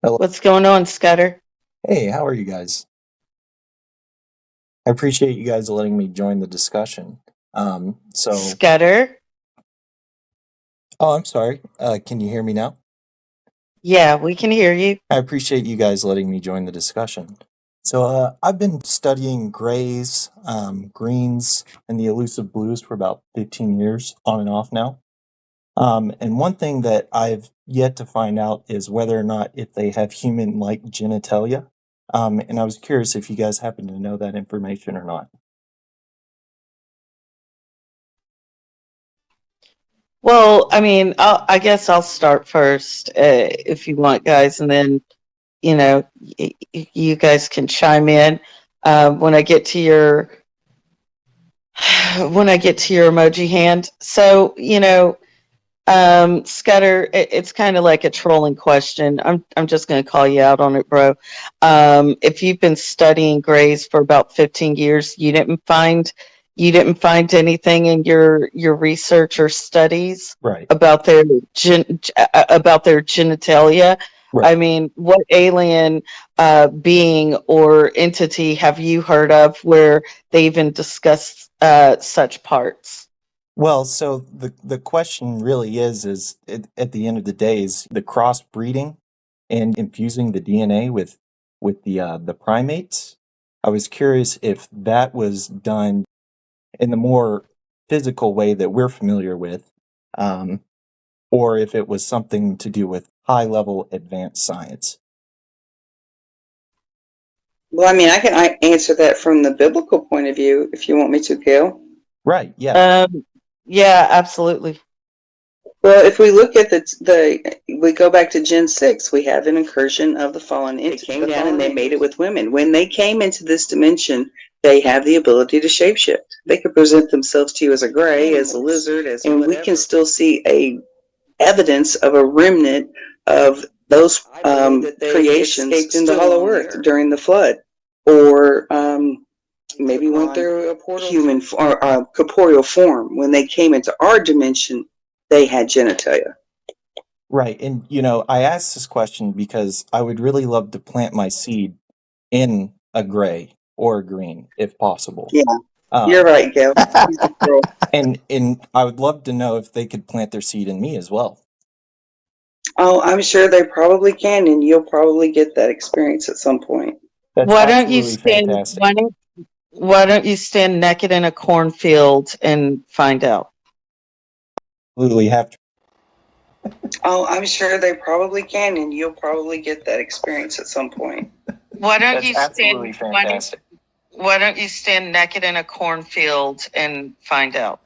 Hello. What's going on, Scutter? Hey, how are you guys? I appreciate you guys letting me join the discussion. Um, so, Scutter? I'm sorry. Can you hear me now? Yeah, we can hear you. I appreciate you guys letting me join the discussion. I've been studying grays, greens, and the elusive blues for about 15 years, on and off now. And one thing that I've yet to find out is whether or not if they have human-like genitalia. And I was curious if you guys happen to know that information or not. Well, I mean, I guess I'll start first if you want, guys, and then you guys can chime in when I get to your emoji hand. So, Scudder, it's kind of like a trolling question. I'm just going to call you out on it, bro. If you've been studying grays for about 15 years, you didn't find anything in your research or studies Right. about about their genitalia. Right. I mean, what alien being or entity have you heard of where they even discuss such parts? Well, so the question really is at the end of the day is the crossbreeding and infusing the DNA with the primates. I was curious if that was done in the more physical way that we're familiar with, um, or if it was something to do with high level advanced science. Well, I mean, I answer that from the biblical point of view if you want me to, Gail. Right. Yeah. Yeah, absolutely. Well, if we look at we go back to Gen 6, we have an incursion of the fallen entity. They came down and they made it with women. When they came into this dimension, they have the ability to shapeshift. They could present themselves to you as a gray, as a lizard, and whatever. We can still see evidence of a remnant of those creations in the hollow earth during the flood, or maybe went through a portal human or corporeal form. When they came into our dimension, they had genitalia. Right. And I asked this question because I would really love to plant my seed in a gray or a green if possible. Yeah, you're right, Gail. And I would love to know if they could plant their seed in me as well. Oh, I'm sure they probably can, and you'll probably get that experience at some point. That's Why don't you absolutely stand? fantastic. Why don't you stand naked in a cornfield and find out? Absolutely have to. Oh, I'm sure they probably can, and you'll probably get that experience at some point. Why don't That's you absolutely stand? fantastic. Why don't you stand naked in a cornfield and find out?